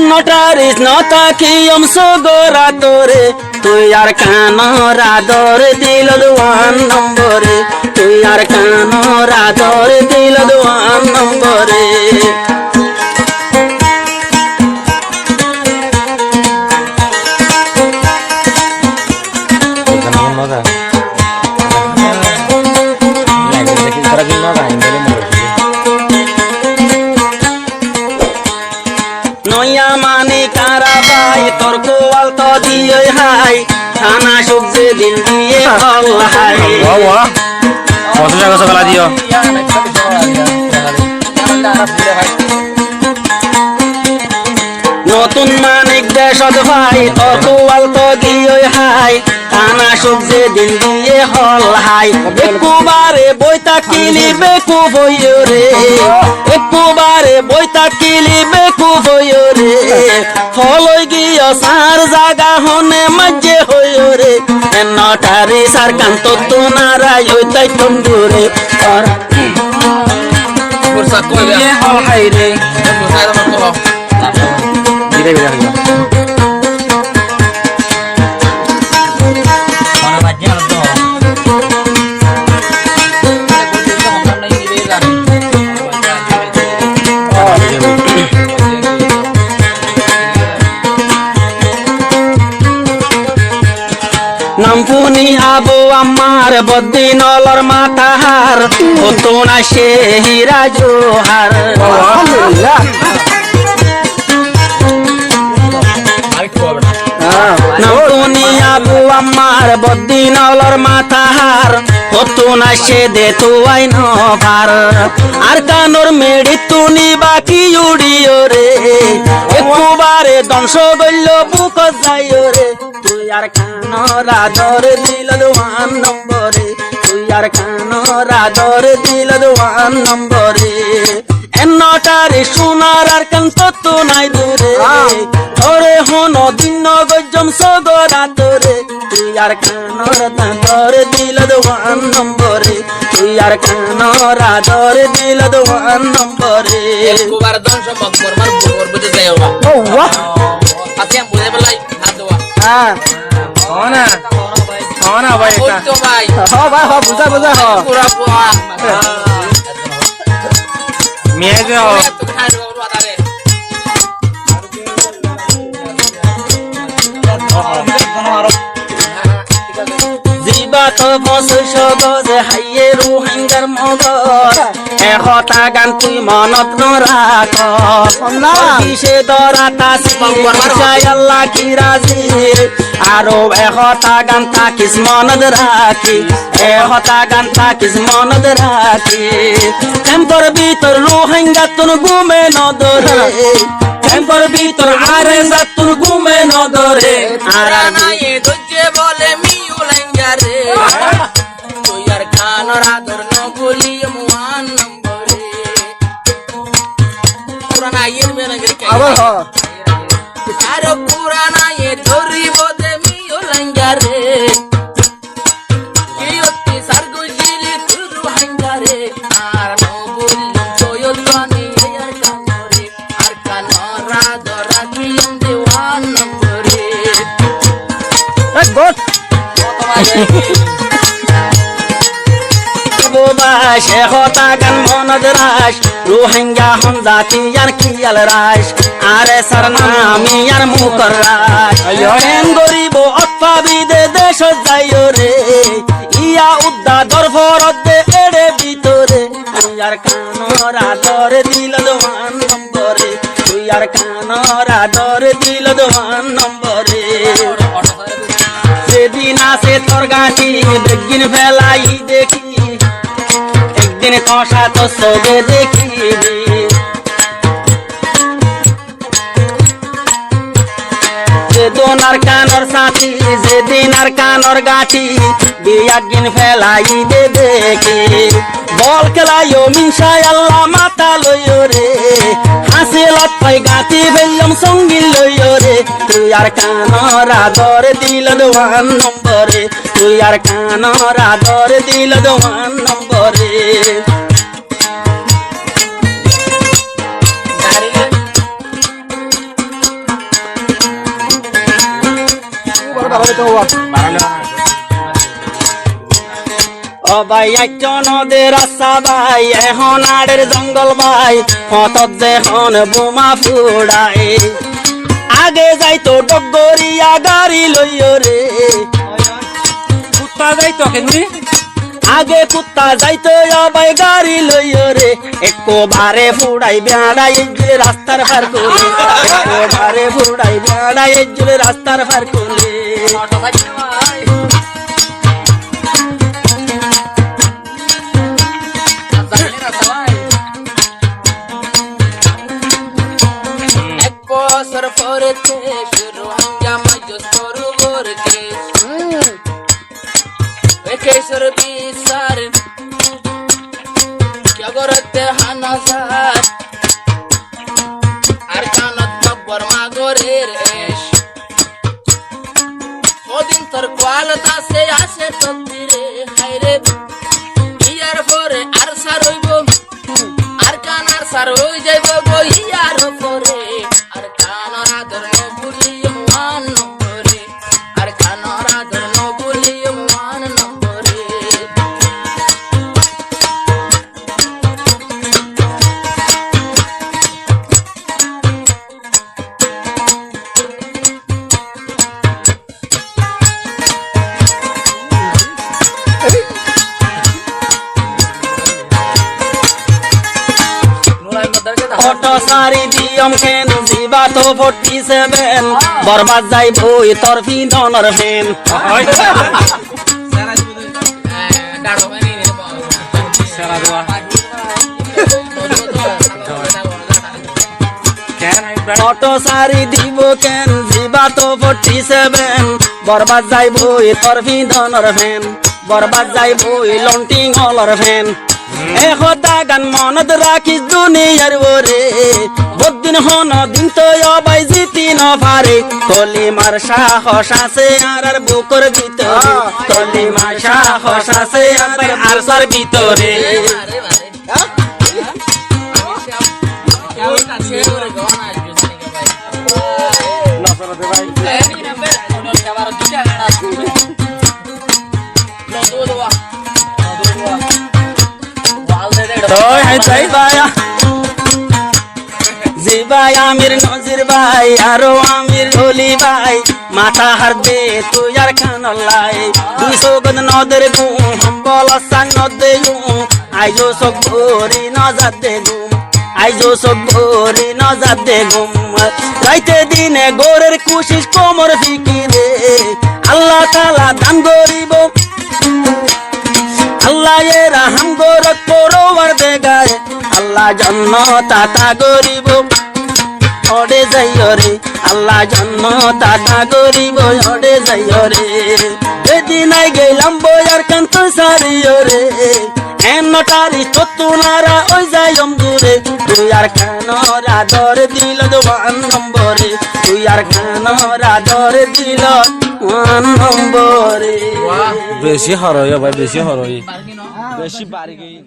Notaris nota kiyom sogora tore tu yar kanora dore dil duan nombore tu yar kanora dore dil duan nombore Noya mani karabai torko alto diye hai khana subje din diye hol hai বাবা কত টাকা সকালা দিও নতুন মানিক দেশত ভাই torko alto diye hai khana subje din diye hol hai ekubare boita kili beku boyore ekubare boita kili beku boyore holoi giyo sar jaga hone majje hoyore notari sar kanto tonara yoitai tondure or Bursa koi ye hol haire bursa da mako ধীরে ধীরে আসবে mana bajjar do Nampuni abu amar boddi nolor matahar Otuna shehira johar Alhamdulillah Nampuni abu amar boddi nolor matahar Otuna shede tuai novar Arkanor medi tuni baki udiore Ekubare donsho gollo buko jayore Tuyar kanora dore dil duan nombore Tuyar kanora dore dil duan nombore Ennotari sunar ar kanto tunai dure Ore hono dinno gojjom sogora dore Tuyar kanora dore dil duan nombore Tuyar kanora dore dil duan nombore kubar don sombak mormar bor buje jayoba Oh wah ati am buje belai hadwa ah হনা হনা ভাই koi এটা to bhai ho bhai ho buja buja ho pura pura মেয়ে যে tu khai do ru adare জিবাত বসৈছ গজে হাইয়ে রুহাঙ্গার মগর এশটা গান তুই মনত নৰাখ দিছে দৰাটা চিবাই আল্লাহ কি ৰাজি আৰু এশটা গান থাকিস মনত ৰাখি এশটা গান থাকিস মনত ৰাখি টেম্পৰ ভিতৰ রোহিঙ্গা তোর গুমে নদরে টেম্পর ভিতর আরে জাতুর গুমে নদরে আর na ye dojje bole mi ulangare to yar kanora dor no goli muan nambore purana yer me nagari kai আবার হ aro purana ye dori bode mi ulangare kiyoti sargo jili turu hangare ar no goli joyolani yar kanore ar kanora dora kiyam dewan nambore গুড বাস এশটা গান মনত রাস রোহিঙ্গা হন জাতি আর কিয়াল রাস আরে সরনামি আর মুকর রাস হেন গরিব অৎপাবিদে দেশ যাইও রে ইয়া উদ্দা দরফরত দে এড়ে ভিতরে তুই আর কানরা দরে দিল দোয়ান নম্বরে তুই আর কানরা দরে দিল দোয়ান নম্বরে সেদিন আসে তোর গাছি বেগিন ফেলাই দেখি একদিন কষা তো সবে দেখিবি যেদিন আর কানর সাথী যেদিন আর কানর গাছি বিয়াগিন ফেলাই দে দেখি বল খেলাইও মিনসাই আল্লাহ মাতা লইও রে হাসিলত পাই গাতি বেলম সঙ্গী লইও রে তুই আর কানরা দরে দিল দোয়ান নম্বরে তুই আর কানরা দরে দিল দোয়ান নম্বরে ও ভাই একজন নদের রাস্তা ভাই এখন আড়ের জঙ্গল ভাই হঠাৎ দেহন বোমা ফুড়াই আগে যাইতো ডগরিয়া গাড়ি লইও রে কুত্তা যাই তো কেনরি আগে কুত্তা যাইতো ভাই গাড়ি লইও রে একো বারে ফুড়াই বেড়াই যে রাস্তার পার করে একো বারে ফুড়াই বেড়াই যে রাস্তার পার করে এক বছর পরে শুরু হঙ্গা মজুস করবর কেশর বিচার কেগরতে হানাজার আর কানত বব্বর মাগরের এশ ওদিন তোর কোয়ালতা সে আসে তন্দিরে হাইরে ইয়ার পরে আর সার হইব আর কান আর সার হই যাইব গো ইয়ার পরে আর কান আদর নবুলিও মান নম্বরে আর কান আদর নবুলিও মান নম্বরে অটো সারি দিয়ম কেন জিবা তো 47 বরবাদ যাই বই তোর ফিদনর ফেন ডাড়ো বানি রে সারা দোয়া কেন অটো সারি দিব কেন জিবা তো 47 বরবাদ যাই বই তোর ফিদনর ফেন বরবাদ যাই বই লন্টিং হলর ফেন একতা গান মনত রাখিস দুনিয়ার ওরে বদিন হন দিন তো অবাই জিতি ন পারে কলিমার সাহস আছে আর বুকর ভিতরে কলিমার সাহস আছে আর সার ভিতরে আরে আমি শেওরে গান আসবে জানি ভাই নসরতে ভাই এই নাম্বার ওনো খাবার দুটা গান আসবে লদো দোয়া ওয়াল দে দে তো হাই তাই জিবাই আমির নজির ভাই আরো আমির হলি ভাই মাথা হার দে তুই আর খানলাই 200 গদ নদের গুম হম্বল সাং নদে গুম আইজো সব ভরি নজাত দে গুম আইজো সব ভরি নজাত দে গুম রাইতে দিনে গোরের কুশিস কোমর ফিকিরে আল্লাহ তাআলা দান গরিব আল্লাহ এ রাহম গোরত পরওয়ার দে গায় আল্লাহ জান্নাত আতা গরিব ওড়ে যাইও রে আল্লাহ জান্নাত আতা গরিব ওড়ে যাইও রে যেদিন আই গেলাম বয়ার কান্ত সারিও রে এনটারি ততুনারা ওই যাইম দূরে তুই আর কেন রাদর দিল ওয়ান নম্বরে তুই আর কেন রাদর দিল ওয়ান নম্বরে বেশি হরয় ভাই বেশি হরয় পারকি না বেশি বাড়ি গই